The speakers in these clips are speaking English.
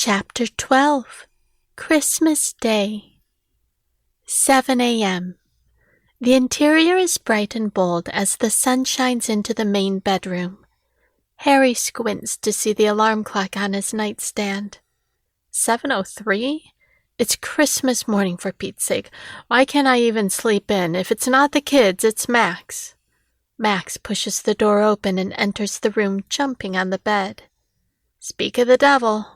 Chapter 12 Christmas Day 7 a.m. The interior is bright and bold as the sun shines into the main bedroom. Harry squints to see the alarm clock on his nightstand. 7:03? It's Christmas morning, for Pete's sake. Why can't I even sleep in? If it's not the kids, it's Max. Max pushes the door open and enters the room, jumping on the bed. Speak of the devil.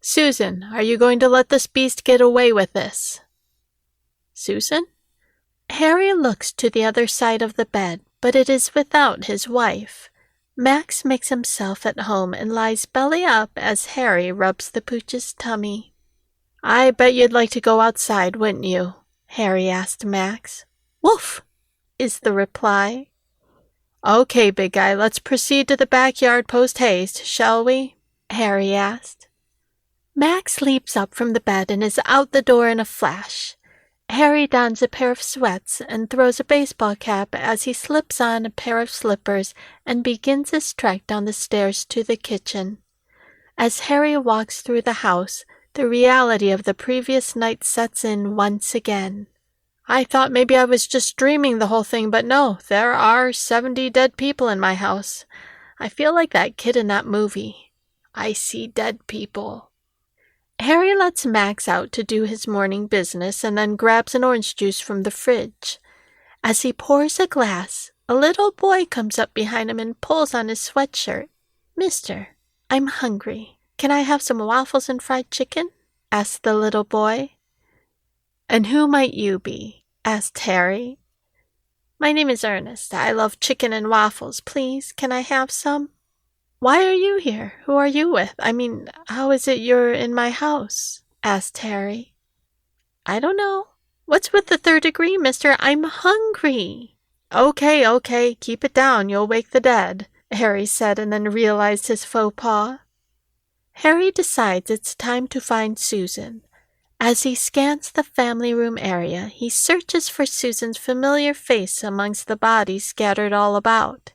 Susan, are you going to let this beast get away with this? Susan? Harry looks to the other side of the bed, but it is without his wife. Max makes himself at home and lies belly up as Harry rubs the pooch's tummy. I bet you'd like to go outside, wouldn't you? Harry asked Max. Woof, is the reply. Okay, big guy, let's proceed to the backyard post-haste, shall we? Harry asked. Max leaps up from the bed and is out the door in a flash. Harry dons a pair of sweats and throws a baseball cap as he slips on a pair of slippers and begins his trek down the stairs to the kitchen. As Harry walks through the house, the reality of the previous night sets in once again. I thought maybe I was just dreaming the whole thing, but no, there are 70 dead people in my house. I feel like that kid in that movie. I see dead people. Harry lets Max out to do his morning business and then grabs an orange juice from the fridge. As he pours a glass, a little boy comes up behind him and pulls on his sweatshirt. Mister, I'm hungry. Can I have some waffles and fried chicken? Asked the little boy. And who might you be? Asked Harry. My name is Ernest. I love chicken and waffles. Please, can I have some? Why are you here? Who are you with? I mean, how is it you're in my house? Asked Harry. I don't know. What's with the third degree, mister? I'm hungry. Okay, keep it down. You'll wake the dead, Harry said, and then realized his faux pas. Harry decides it's time to find Susan. As he scans the family room area, he searches for Susan's familiar face amongst the bodies scattered all about.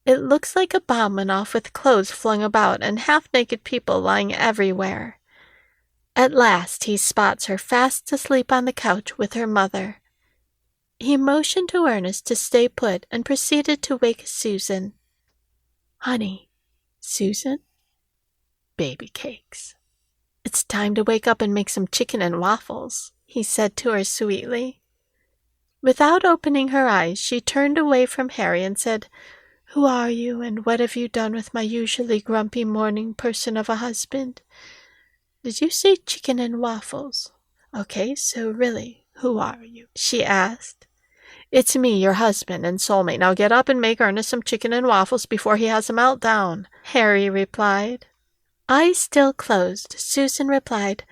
It looks like a bomb went off with clothes flung about and half-naked people lying everywhere. At last he spots her fast asleep on the couch with her mother. He motioned to Ernest to stay put and proceeded to wake Susan. Honey, Susan? Baby cakes. It's time to wake up and make some chicken and waffles, he said to her sweetly. Without opening her eyes, she turned away from Harry and said, Who are you, and what have you done with my usually grumpy morning person of a husband? Did you say chicken and waffles? Okay, so really, who are you? She asked. It's me, your husband and soulmate. Now get up and make Ernest some chicken and waffles before he has a meltdown, Harry replied. Eyes still closed, Susan replied,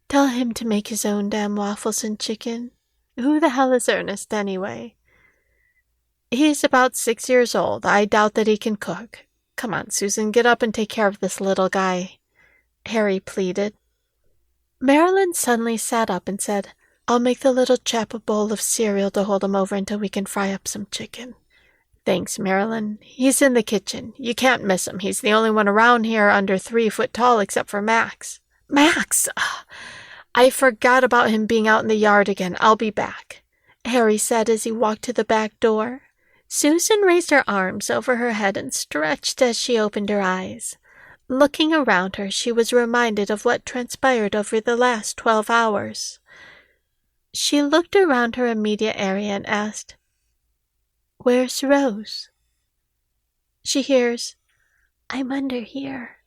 Tell him to make his own damn waffles and chicken. Who the hell is Ernest, anyway? He's about 6 years old. I doubt that he can cook. Come on, Susan, get up and take care of this little guy, Harry pleaded. Marilyn suddenly sat up and said, I'll make the little chap a bowl of cereal to hold him over until we can fry up some chicken. Thanks, Marilyn. He's in the kitchen. You can't miss him. He's the only one around here under 3 foot tall except for Max. Max! I forgot about him being out in the yard again. I'll be back, Harry said as he walked to the back door. Susan raised her arms over her head and stretched as she opened her eyes. Looking around her, she was reminded of what transpired over the last 12 hours. She looked around her immediate area and asked, Where's Rose? She hears, I'm under here,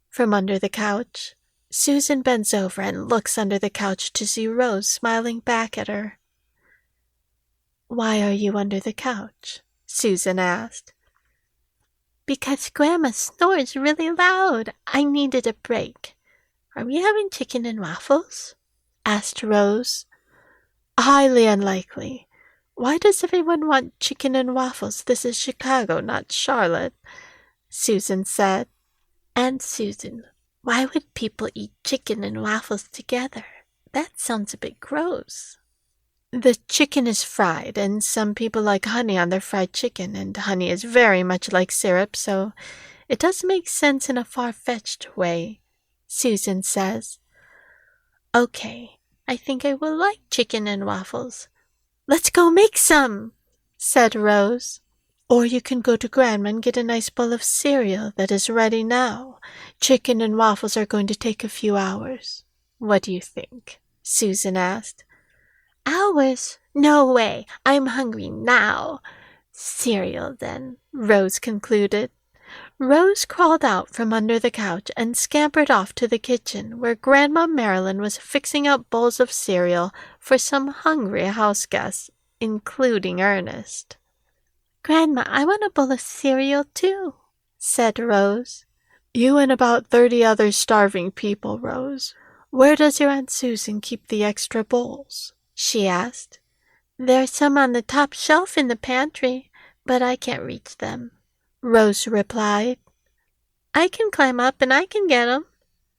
from under the couch. Susan bends over and looks under the couch to see Rose smiling back at her. Why are you under the couch? Susan asked. Because Grandma snores really loud. I needed a break. Are we having chicken and waffles? Asked Rose. Highly unlikely. Why does everyone want chicken and waffles? This is Chicago, not Charlotte, Susan said. And Susan, why would people eat chicken and waffles together? That sounds a bit gross. The chicken is fried, and some people like honey on their fried chicken, and honey is very much like syrup, so it does make sense in a far-fetched way, Susan says. Okay, I think I will like chicken and waffles. Let's go make some, said Rose. Or you can go to Grandma and get a nice bowl of cereal that is ready now. Chicken and waffles are going to take a few hours. What do you think? Susan asked. Hours? No way. I'm hungry now. Cereal, then, Rose concluded. Rose crawled out from under the couch and scampered off to the kitchen, where Grandma Marilyn was fixing up bowls of cereal for some hungry house guests, including Ernest. Grandma, I want a bowl of cereal, too, said Rose. You and about 30 other starving people, Rose. Where does your Aunt Susan keep the extra bowls? She asked. There's some on the top shelf in the pantry, but I can't reach them, Rose replied. I can climb up and I can get 'em,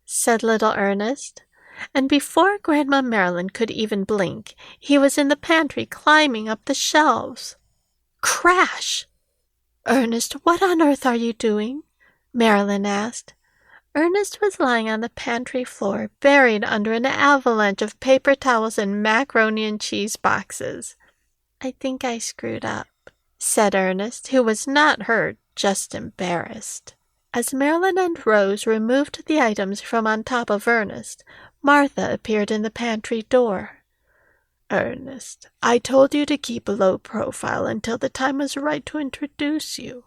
said little Ernest. And before Grandma Marilyn could even blink, he was in the pantry climbing up the shelves. Crash! Ernest, what on earth are you doing? Marilyn asked. Ernest was lying on the pantry floor, buried under an avalanche of paper towels and macaroni and cheese boxes. I think I screwed up, said Ernest, who was not hurt, just embarrassed. As Marilyn and Rose removed the items from on top of Ernest, Martha appeared in the pantry door. Ernest, I told you to keep a low profile until the time was right to introduce you.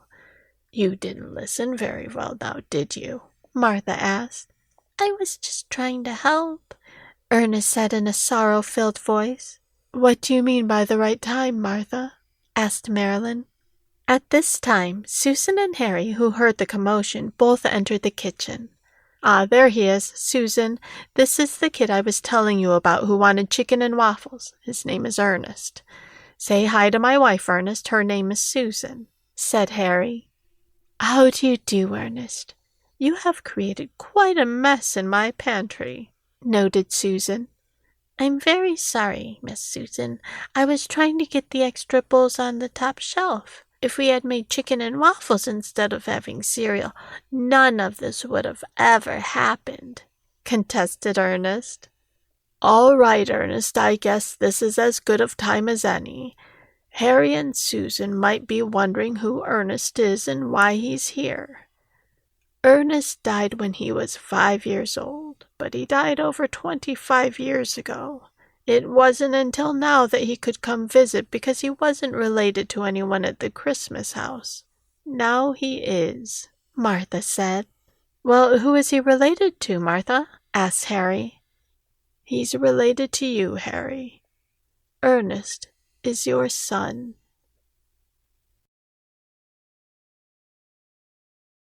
You didn't listen very well now, did you? Martha asked. I was just trying to help, Ernest said in a sorrow-filled voice. What do you mean by the right time, Martha? Asked Marilyn. At this time, Susan and Harry, who heard the commotion, both entered the kitchen. Ah, there he is, Susan. This is the kid I was telling you about who wanted chicken and waffles. His name is Ernest. Say hi to my wife, Ernest. Her name is Susan, said Harry. How do you do, Ernest? You have created quite a mess in my pantry, noted Susan. I'm very sorry, Miss Susan. I was trying to get the extra bowls on the top shelf. If we had made chicken and waffles instead of having cereal, none of this would have ever happened, contested Ernest. All right, Ernest, I guess this is as good of time as any. Harry and Susan might be wondering who Ernest is and why he's here. Ernest died when he was 5 years old, but he died over 25 years ago. It wasn't until now that he could come visit because he wasn't related to anyone at the Christmas house. Now he is, Martha said. Well, who is he related to, Martha? Asked Harry. He's related to you, Harry. Ernest is your son.